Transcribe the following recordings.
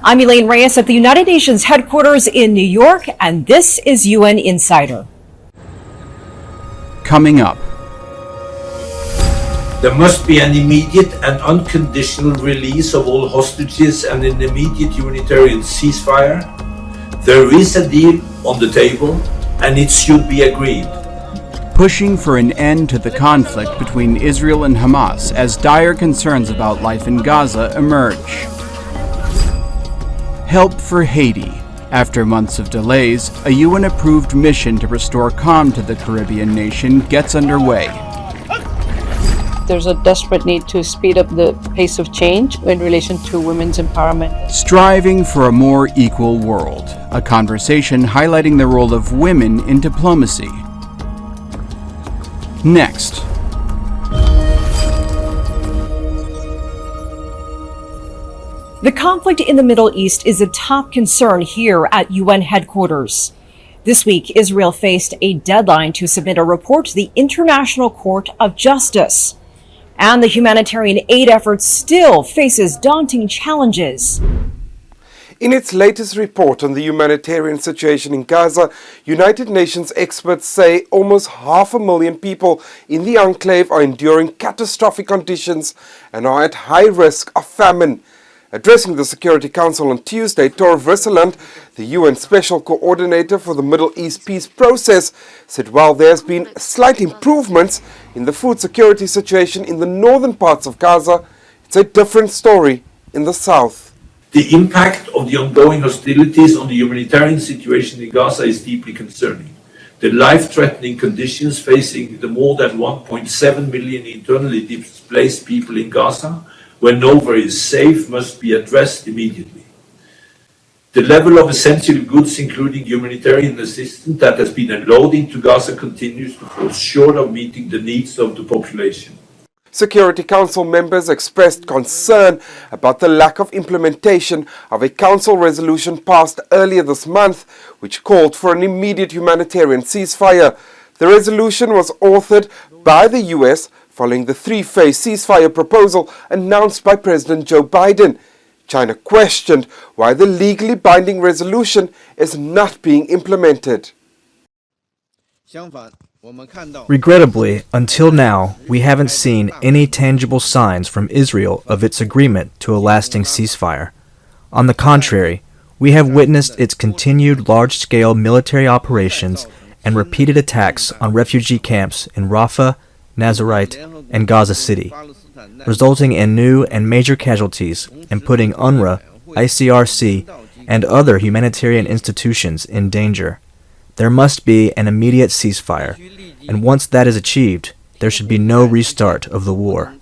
I'm Elaine Reyes at the United Nations headquarters in New York, and this is UN Insider. Coming up. There must be an immediate and unconditional release of all hostages and an immediate humanitarian ceasefire. There is a deal on the table, and it should be agreed. Pushing for an end to the conflict between Israel and Hamas as dire concerns about life in Gaza emerge. Help for Haiti. After months of delays, a UN-approved mission to restore calm to the Caribbean nation gets underway. There's a desperate need to speed up the pace of change in relation to women's empowerment. Striving for a more equal world. A conversation highlighting the role of women in diplomacy. Next. The conflict in the Middle East is a top concern here at UN headquarters. This week, Israel faced a deadline to submit a report to the International Court of Justice. And the humanitarian aid effort still faces daunting challenges. In its latest report on the humanitarian situation in Gaza, United Nations experts say almost 500,000 people in the enclave are enduring catastrophic conditions and are at high risk of famine. Addressing the Security Council on Tuesday, Tor Visseland, the UN Special Coordinator for the Middle East peace process, said while there's been slight improvements in the food security situation in the northern parts of Gaza, it's a different story in the south. The impact of the ongoing hostilities on the humanitarian situation in Gaza is deeply concerning. The life-threatening conditions facing the more than 1.7 million internally displaced people in Gaza, where nowhere is safe, must be addressed immediately. The level of essential goods, including humanitarian assistance that has been unloading to Gaza, continues to fall short of meeting the needs of the population. Security Council members expressed concern about the lack of implementation of a Council resolution passed earlier this month, which called for an immediate humanitarian ceasefire. The resolution was authored by the US following the three-phase ceasefire proposal announced by President Joe Biden. China questioned why the legally binding resolution is not being implemented. Regrettably, until now, we haven't seen any tangible signs from Israel of its agreement to a lasting ceasefire. On the contrary, we have witnessed its continued large-scale military operations and repeated attacks on refugee camps in Rafah, Nazarite, and Gaza City, resulting in new and major casualties and putting UNRWA, ICRC, and other humanitarian institutions in danger. There must be an immediate ceasefire, and once that is achieved, there should be no restart of the war.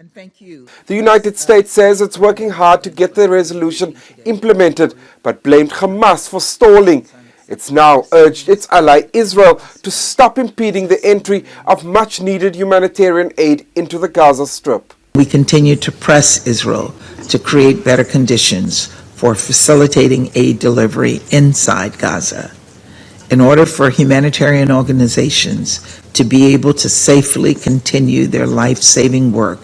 The United States says it's working hard to get the resolution implemented, but blamed Hamas for stalling. It's now urged its ally Israel to stop impeding the entry of much-needed humanitarian aid into the Gaza Strip. We continue to press Israel to create better conditions for facilitating aid delivery inside Gaza. In order for humanitarian organizations to be able to safely continue their life-saving work,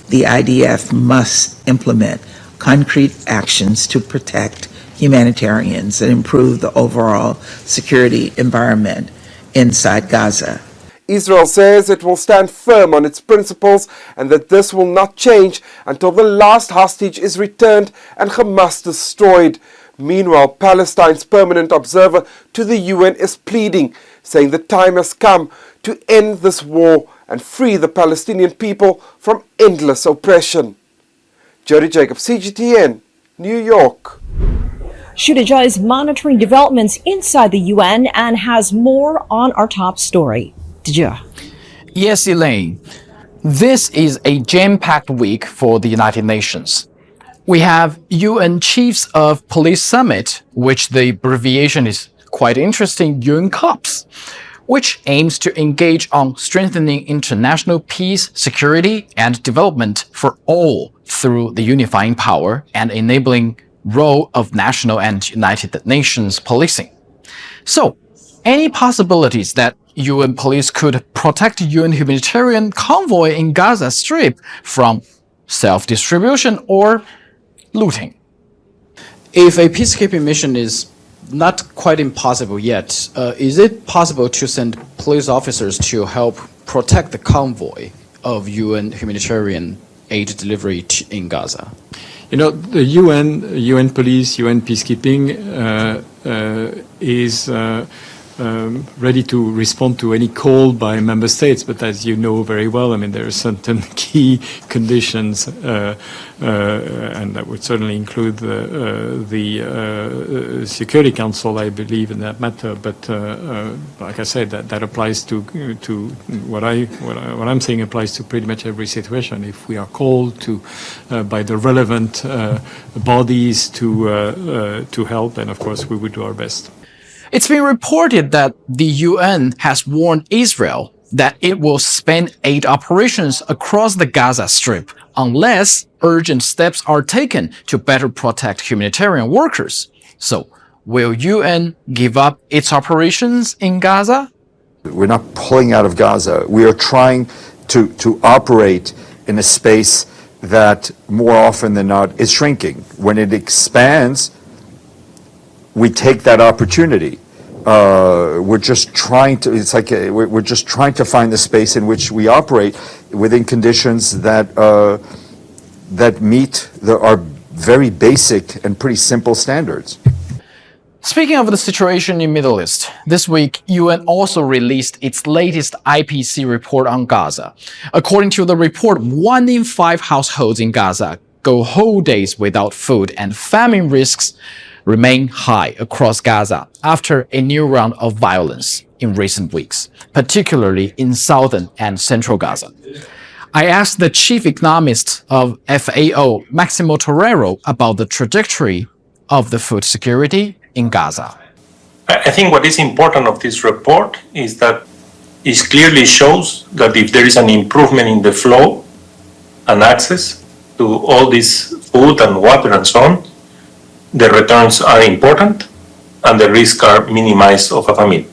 the IDF must implement concrete actions to protect humanitarians and improve the overall security environment inside Gaza. Israel says it will stand firm on its principles and that this will not change until the last hostage is returned and Hamas destroyed. Meanwhile, Palestine's permanent observer to the UN is pleading, saying the time has come to end this war and free the Palestinian people from endless oppression. Jody Jacob, CGTN, New York. Shudija is monitoring developments inside the UN and has more on our top story. Dija. Yes, Elaine. This is a jam-packed week for the United Nations. We have UN Chiefs of Police Summit, which the abbreviation is quite interesting, UN COPS, which aims to engage on strengthening international peace, security, and development for all through the unifying power and enabling role of national and United Nations policing. So, any possibilities that UN police could protect UN humanitarian convoy in Gaza Strip from self-distribution or looting? If a peacekeeping mission is not quite impossible yet, is it possible to send police officers to help protect the convoy of UN humanitarian aid delivery in Gaza? You know, the UN police, UN peacekeeping is ready to respond to any call by member states. But as you know very well, I mean, there are certain key conditions, and that would certainly include the Security Council, I believe, in that matter. But like I said, that applies to what I'm saying applies to pretty much every situation. If we are called to by the relevant bodies to help, then of course we would do our best. It's been reported that the UN has warned Israel that it will suspend aid operations across the Gaza Strip unless urgent steps are taken to better protect humanitarian workers. So, will UN give up its operations in Gaza? We're not pulling out of Gaza. We are trying to operate in a space that more often than not is shrinking. When it expands, we take that opportunity. We're just trying to. It's like we're just trying to find the space in which we operate within conditions that that meet our very basic and pretty simple standards. Speaking of the situation in Middle East, this week UN also released its latest IPC report on Gaza. According to the report, 1 in 5 households in Gaza go whole days without food, and famine risks remain high across Gaza after a new round of violence in recent weeks, particularly in southern and central Gaza. I asked the chief economist of FAO, Maximo Torero, about the trajectory of the food security in Gaza. I think what is important of this report is that it clearly shows that if there is an improvement in the flow and access to all this food and water and so on, the returns are important and the risks are minimized of a famine.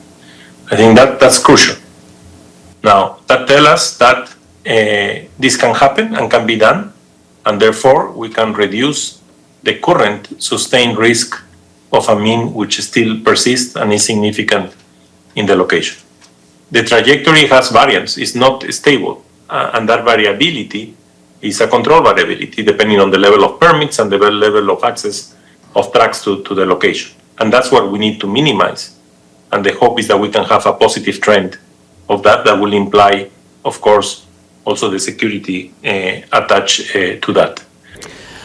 I think that's crucial. Now, that tells us that this can happen and can be done, and therefore we can reduce the current sustained risk of famine, which still persists and is significant in the location. The trajectory has variance, it's not stable, and that variability is a control variability depending on the level of permits and the level of access of trucks to the location. And that's what we need to minimize. And the hope is that we can have a positive trend of that will imply, of course, also the security attached to that.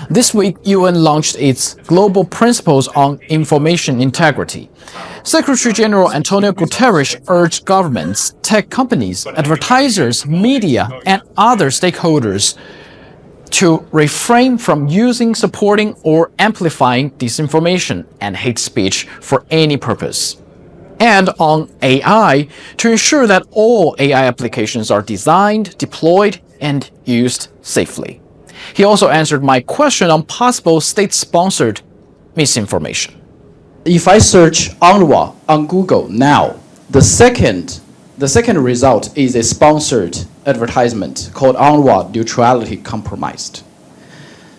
This week, UN launched its Global Principles on Information Integrity. Secretary General Antonio Guterres urged governments, tech companies, advertisers, media, and other stakeholders to refrain from using, supporting, or amplifying disinformation and hate speech for any purpose. And on AI, to ensure that all AI applications are designed, deployed, and used safely. He also answered my question on possible state-sponsored misinformation. If I search UNRWA on Google now, the second result is a sponsored advertisement called UNRWA Neutrality Compromised.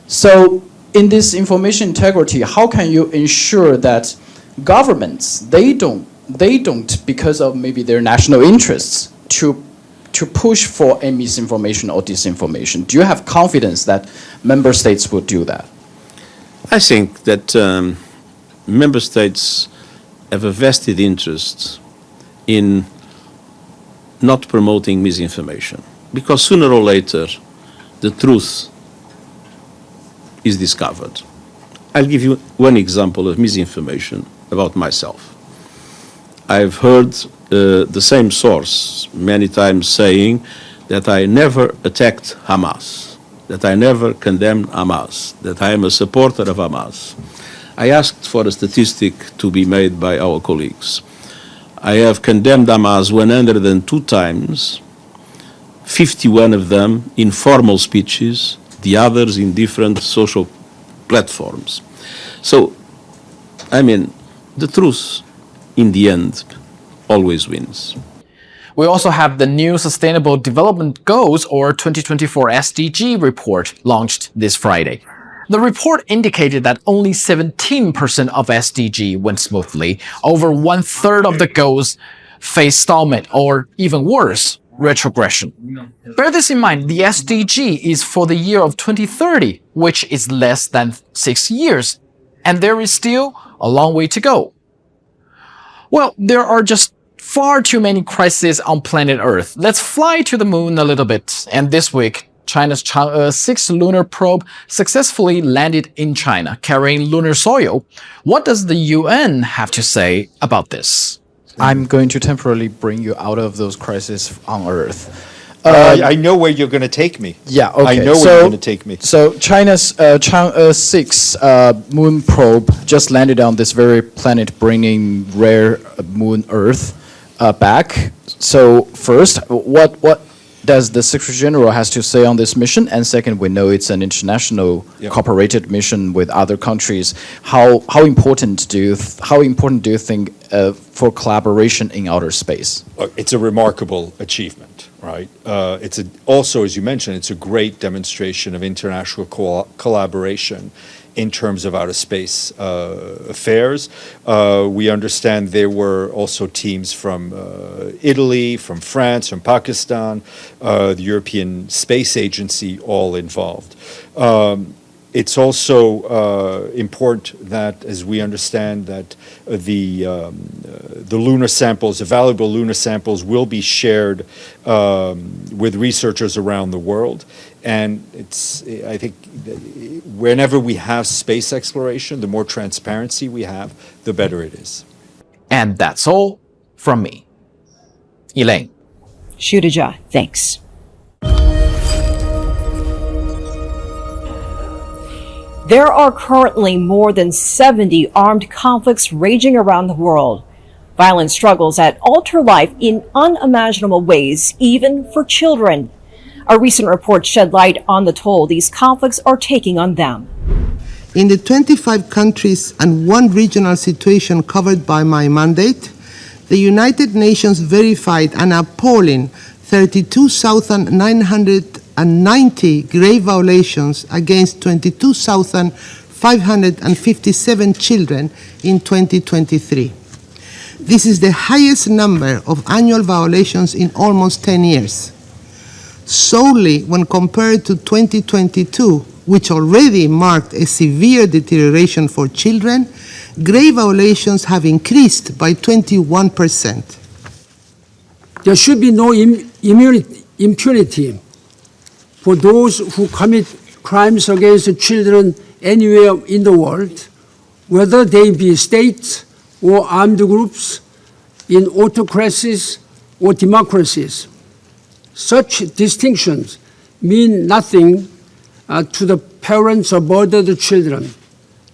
So in this information integrity, how can you ensure that governments, they don't because of maybe their national interests to push for a misinformation or disinformation? Do you have confidence that member states would do that? I think that member states have a vested interest in not promoting misinformation, because sooner or later the truth is discovered. I'll give you one example of misinformation about myself. I've heard the same source many times saying that I never attacked Hamas, that I never condemned Hamas, that I am a supporter of Hamas. I asked for a statistic to be made by our colleagues. I have condemned Hamas 102 times, 51 of them in formal speeches, the others in different social platforms. So, I mean, the truth, in the end, always wins. We also have the new Sustainable Development Goals, or 2024 SDG report, launched this Friday. The report indicated that only 17% of SDG went smoothly. Over one-third of the goals face stallment or, even worse, retrogression. Bear this in mind, the SDG is for the year of 2030, which is less than 6 years, and there is still a long way to go. Well, there are just far too many crises on planet Earth. Let's fly to the moon a little bit. And this week, China's Chang'e 6 lunar probe successfully landed in China, carrying lunar soil. What does the UN have to say about this? I'm going to temporarily bring you out of those crises on Earth. I know where you're going to take me. Yeah, okay. I know where you're going to take me. So China's Chang'e 6 moon probe just landed on this very planet-bringing rare moon Earth back. So first, what does the Secretary General has to say on this mission? And second, we know it's an international cooperated mission with other countries. How important do you think for collaboration in outer space? It's a remarkable achievement, right? Also, as you mentioned, it's a great demonstration of international collaboration in terms of outer space affairs. We understand there were also teams from Italy, from France, from Pakistan, the European Space Agency, all involved. It's also important that, as we understand, that the lunar samples, the valuable lunar samples, will be shared with researchers around the world. And I think, whenever we have space exploration, the more transparency we have, the better it is. And that's all from me. Elaine. Shudaja, thanks. There are currently more than 70 armed conflicts raging around the world. Violent struggles that alter life in unimaginable ways, even for children. A recent report shed light on the toll these conflicts are taking on them. In the 25 countries and one regional situation covered by my mandate, the United Nations verified an appalling 32,990 grave violations against 22,557 children in 2023. This is the highest number of annual violations in almost 10 years. Solely when compared to 2022, which already marked a severe deterioration for children, grave violations have increased by 21%. There should be no impunity for those who commit crimes against children anywhere in the world, whether they be states or armed groups, in autocracies or democracies. Such distinctions mean nothing to the parents of murdered children,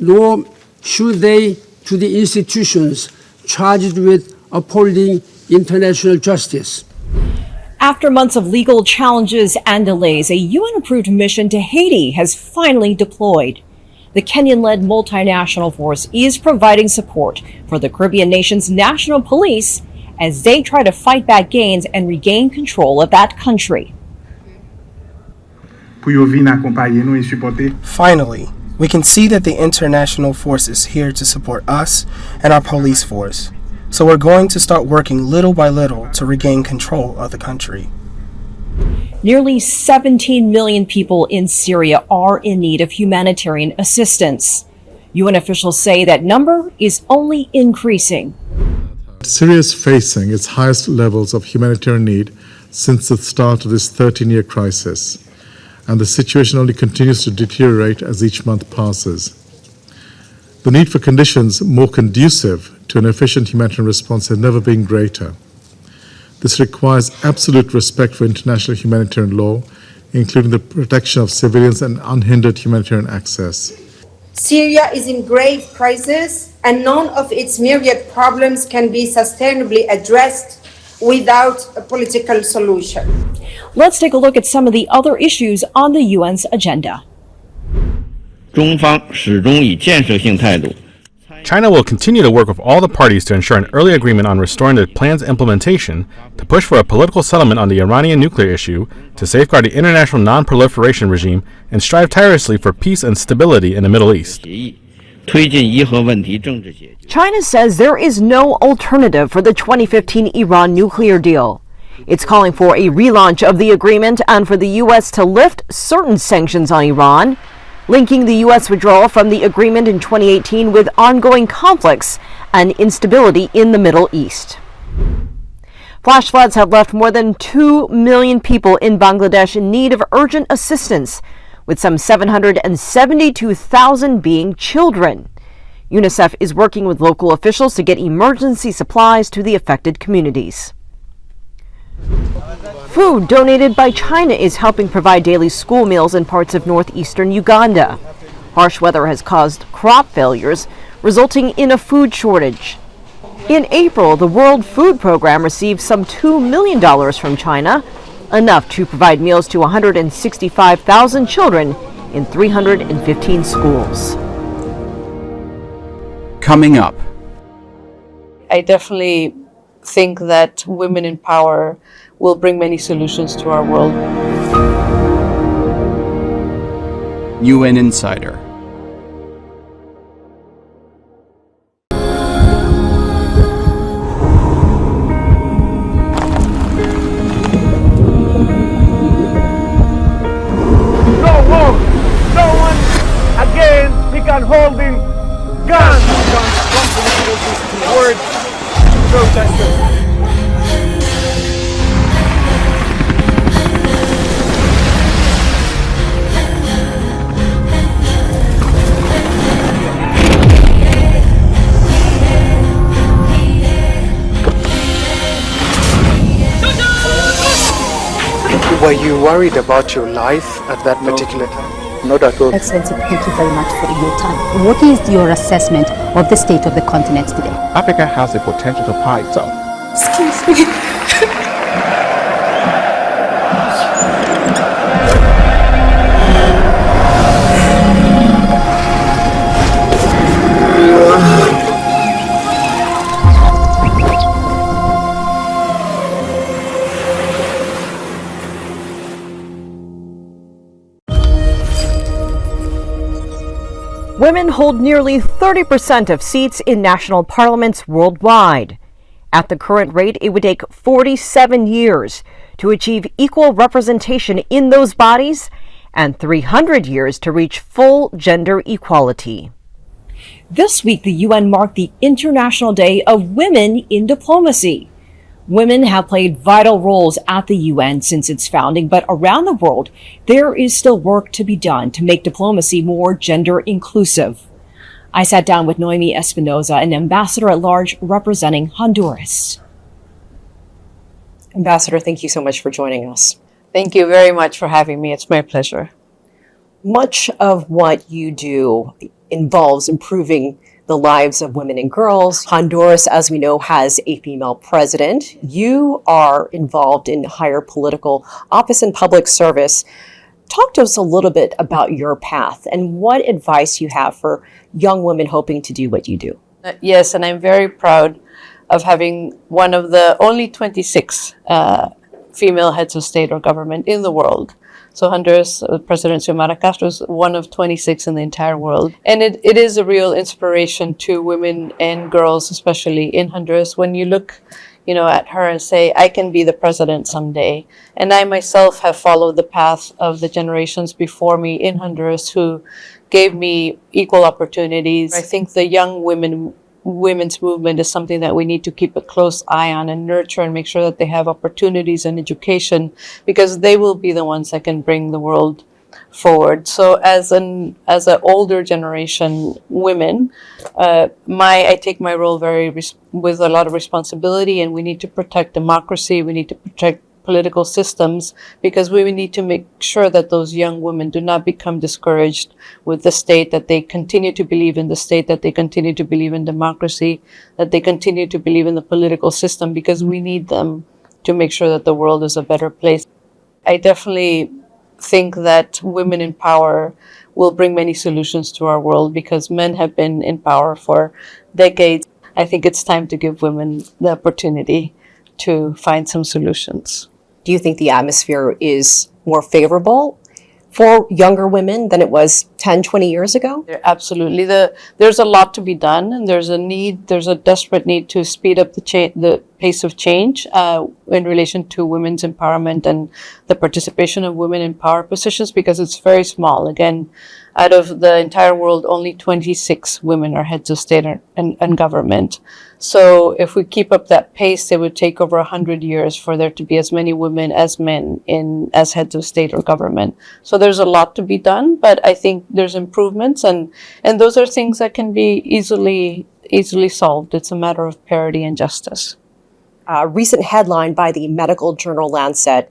nor should they to the institutions charged with upholding international justice. After months of legal challenges and delays, a UN-approved mission to Haiti has finally deployed. The Kenyan-led multinational force is providing support for the Caribbean nation's national police as they try to fight back gains and regain control of that country. Finally, we can see that the international force is here to support us and our police force. So we're going to start working little by little to regain control of the country. Nearly 17 million people in Syria are in need of humanitarian assistance. UN officials say that number is only increasing. Syria is facing its highest levels of humanitarian need since the start of this 13-year crisis, and the situation only continues to deteriorate as each month passes. The need for conditions more conducive to an efficient humanitarian response has never been greater. This requires absolute respect for international humanitarian law, including the protection of civilians and unhindered humanitarian access. Syria is in grave crisis, and none of its myriad problems can be sustainably addressed without a political solution. Let's take a look at some of the other issues on the UN's agenda. China will continue to work with all the parties to ensure an early agreement on restoring the plan's implementation, to push for a political settlement on the Iranian nuclear issue, to safeguard the international non-proliferation regime, and strive tirelessly for peace and stability in the Middle East. China says there is no alternative for the 2015 Iran nuclear deal. It's calling for a relaunch of the agreement and for the U.S. to lift certain sanctions on Iran, linking the U.S. withdrawal from the agreement in 2018 with ongoing conflicts and instability in the Middle East. Flash floods have left more than 2 million people in Bangladesh in need of urgent assistance, with some 772,000 being children. UNICEF is working with local officials to get emergency supplies to the affected communities. Food donated by China is helping provide daily school meals in parts of northeastern Uganda. Harsh weather has caused crop failures, resulting in a food shortage. In April, the World Food Program received some $2 million from China, enough to provide meals to 165,000 children in 315 schools. Coming up. I definitely think that women in power will bring many solutions to our world. UN Insider. Holding guns. Words to protesters. Were you worried about your life at that particular time? Not at all. Excellency, thank you very much for your time. What is your assessment of the state of the continent today? Africa has the potential to power itself. Excuse me. Women hold nearly 30% of seats in national parliaments worldwide. At the current rate, it would take 47 years to achieve equal representation in those bodies and 300 years to reach full gender equality. This week, the UN marked the International Day of Women in Diplomacy. Women have played vital roles at the UN since its founding, but around the world, there is still work to be done to make diplomacy more gender inclusive. I sat down with Noemi Espinoza, an ambassador at large representing Honduras. Ambassador, thank you so much for joining us. Thank you very much for having me. It's my pleasure. Much of what you do involves improving the lives of women and girls. Honduras, as we know, has a female president. You are involved in higher political office and public service. Talk to us a little bit about your path and what advice you have for young women hoping to do what you do. Yes, and I'm very proud of having one of the only 26 female heads of state or government in the world. So Honduras, President Xiomara Castro is one of 26 in the entire world. And it is a real inspiration to women and girls, especially in Honduras, when you look, at her and say, I can be the president someday. And I myself have followed the path of the generations before me in Honduras who gave me equal opportunities. I think the young women's movement is something that we need to keep a close eye on and nurture and make sure that they have opportunities and education, because they will be the ones that can bring the world forward. So as an older generation women, I take my role with a lot of responsibility, and we need to protect democracy. We need to protect political systems, because we need to make sure that those young women do not become discouraged with the state, that they continue to believe in the state, that they continue to believe in democracy, that they continue to believe in the political system, because we need them to make sure that the world is a better place. I definitely think that women in power will bring many solutions to our world, because men have been in power for decades. I think it's time to give women the opportunity to find some solutions. Do you think the atmosphere is more favorable for younger women than it was 10, 20 years ago? Absolutely. There's a lot to be done, and there's a desperate need to speed up the pace of change in relation to women's empowerment and the participation of women in power positions, because it's very small. Again, out of the entire world, only 26 women are heads of state and government. So if we keep up that pace, it would take over 100 years for there to be as many women as men as heads of state or government. So there's a lot to be done, but I think there's improvements, and those are things that can be easily solved. It's a matter of parity and justice. A recent headline by the medical journal Lancet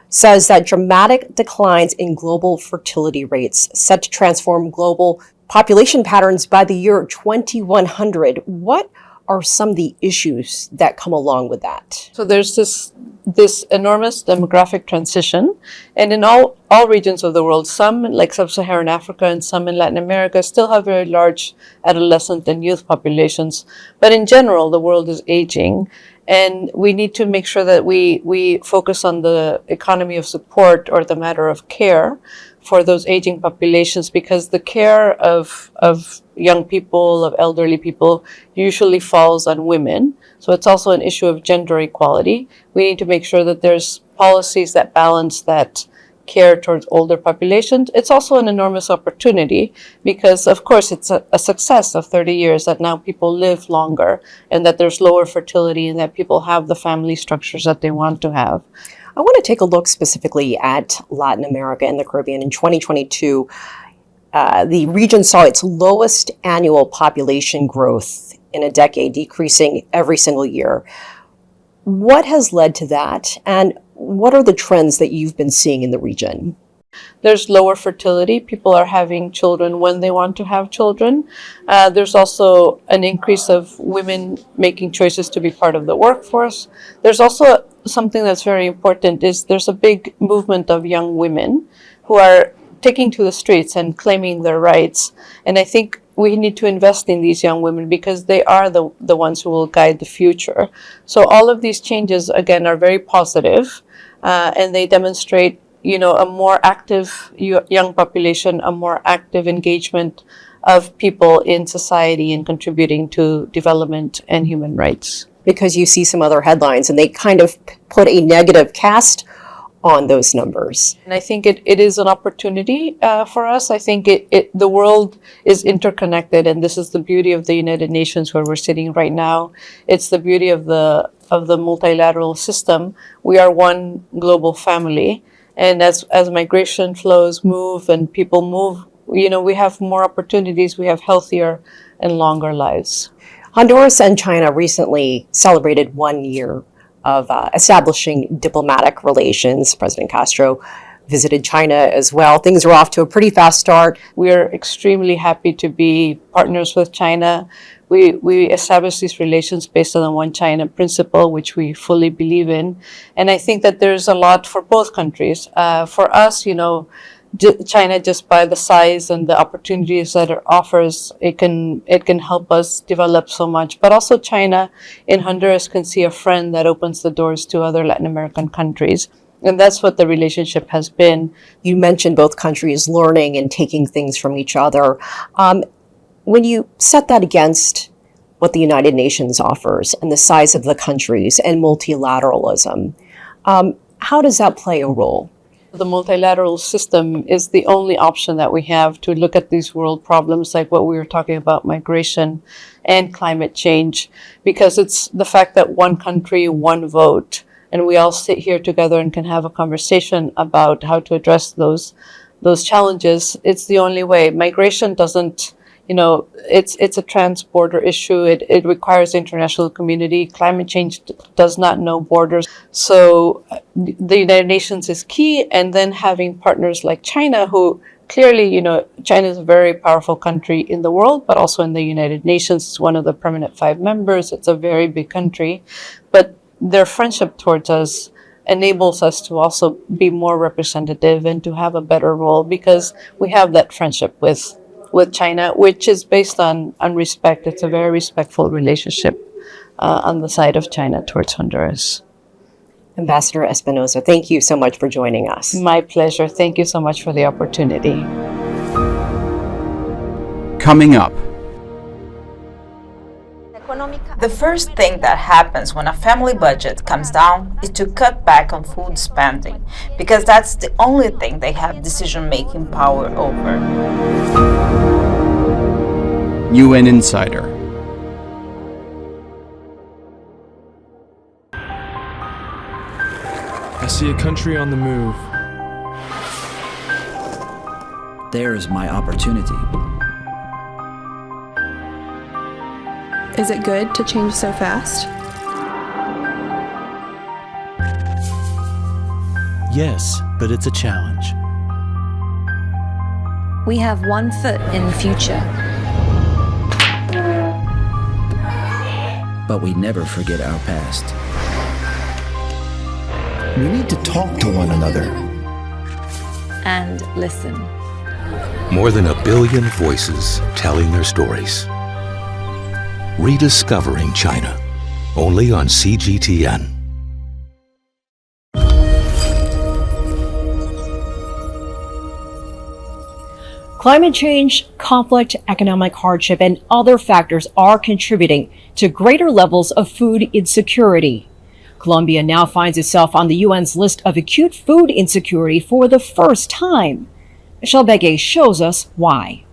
says that dramatic declines in global fertility rates set to transform global population patterns by the year 2100. What are some of the issues that come along with that? So there's this enormous demographic transition, and in all regions of the world, some like sub-Saharan Africa and some in Latin America still have very large adolescent and youth populations. But in general, the world is aging, and we need to make sure that we focus on the economy of support, or the matter of care for those aging populations, because the care of young people, of elderly people, usually falls on women. So it's also an issue of gender equality. We need to make sure that there's policies that balance that care towards older populations. It's also an enormous opportunity, because of course it's a success of 30 years that now people live longer, and that there's lower fertility, and that people have the family structures that they want to have. I want to take a look specifically at Latin America and the Caribbean. In 2022, the region saw its lowest annual population growth in a decade, decreasing every single year. What has led to that, and what are the trends that you've been seeing in the region? There's lower fertility. People are having children when they want to have children. There's also an increase of women making choices to be part of the workforce. There's also something that's very important, is there's a big movement of young women who are taking to the streets and claiming their rights. And I think we need to invest in these young women, because they are the ones who will guide the future. So all of these changes, again, are very positive, and they demonstrate a more active young population, a more active engagement of people in society and contributing to development and human rights. Because you see some other headlines and they kind of put a negative cast on those numbers. And I think it is an opportunity for us. I think the world is interconnected, and this is the beauty of the United Nations, where we're sitting right now. It's the beauty of the multilateral system. We are one global family. And as migration flows move and people move, we have more opportunities, we have healthier and longer lives. Honduras and China recently celebrated 1 year of establishing diplomatic relations. President Castro visited China as well. Things are off to a pretty fast start. We're extremely happy to be partners with China. We establish these relations based on the One China principle, which we fully believe in. And I think that there's a lot for both countries. For us, China, just by the size and the opportunities that it offers, it can help us develop so much. But also China in Honduras can see a friend that opens the doors to other Latin American countries. And that's what the relationship has been. You mentioned both countries learning and taking things from each other. When you set that against what the United Nations offers and the size of the countries and multilateralism, how does that play a role? The multilateral system is the only option that we have to look at these world problems, like what we were talking about, migration and climate change, because it's the fact that one country, one vote, and we all sit here together and can have a conversation about how to address those challenges. It's the only way. Migration doesn't, it's a trans-border issue. It requires the international community. Climate change does not know borders. So the United Nations is key. And then having partners like China, who clearly, China is a very powerful country in the world, but also in the United Nations. It's one of the permanent 5 members. It's a very big country. But their friendship towards us enables us to also be more representative and to have a better role, because we have that friendship with with China, which is based on respect. It's a very respectful relationship on the side of China towards Honduras. Ambassador Espinosa, thank you so much for joining us. My pleasure. Thank you so much for the opportunity. Coming up. The first thing that happens when a family budget comes down is to cut back on food spending, because that's the only thing they have decision-making power over. UN Insider. I see a country on the move. There's my opportunity. Is it good to change so fast? Yes, but it's a challenge. We have one foot in the future. But we never forget our past. We need to talk to one another. And listen. More than 1 billion voices telling their stories. Rediscovering China, only on CGTN. Climate change, conflict, economic hardship, and other factors are contributing to greater levels of food insecurity. Colombia now finds itself on the UN's list of acute food insecurity for the first time. Michelle Begay shows us why.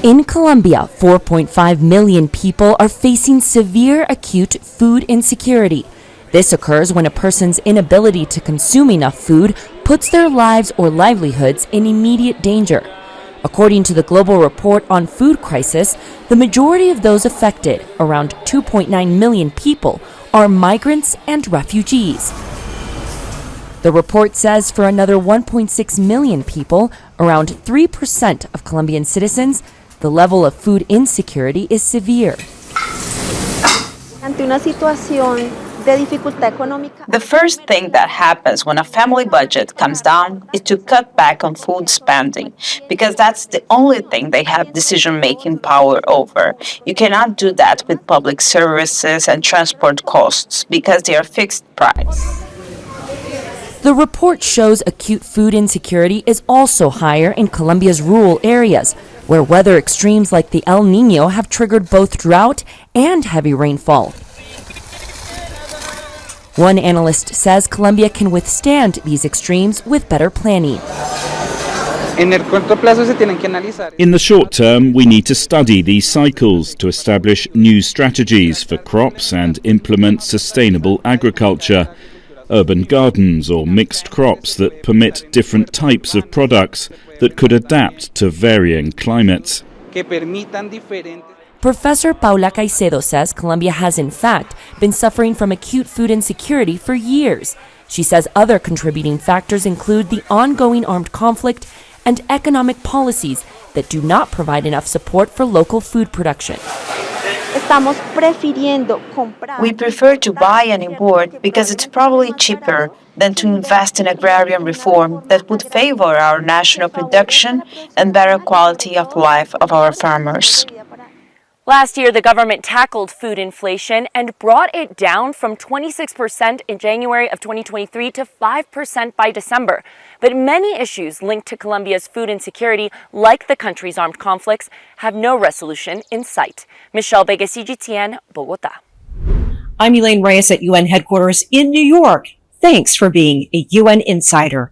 In Colombia, 4.5 million people are facing severe acute food insecurity. This occurs when a person's inability to consume enough food puts their lives or livelihoods in immediate danger. According to the Global Report on Food Crisis, the majority of those affected, around 2.9 million people, are migrants and refugees. The report says for another 1.6 million people, around 3% of Colombian citizens, the level of food insecurity is severe. The first thing that happens when a family budget comes down is to cut back on food spending, because that's the only thing they have decision-making power over. You cannot do that with public services and transport costs, because they are fixed price. The report shows acute food insecurity is also higher in Colombia's rural areas, where weather extremes like the El Niño have triggered both drought and heavy rainfall. One analyst says Colombia can withstand these extremes with better planning. In the short term, we need to study these cycles to establish new strategies for crops and implement sustainable agriculture, urban gardens or mixed crops that permit different types of products that could adapt to varying climates. Professor Paula Caicedo says Colombia has in fact been suffering from acute food insecurity for years. She says other contributing factors include the ongoing armed conflict and economic policies that do not provide enough support for local food production. We prefer to buy and import because it's probably cheaper than to invest in agrarian reform that would favor our national production and better quality of life of our farmers. Last year, the government tackled food inflation and brought it down from 26% in January of 2023 to 5% by December. But many issues linked to Colombia's food insecurity, like the country's armed conflicts, have no resolution in sight. Michelle Begay, CGTN, Bogota. I'm Elaine Reyes at UN headquarters in New York. Thanks for being a UN Insider.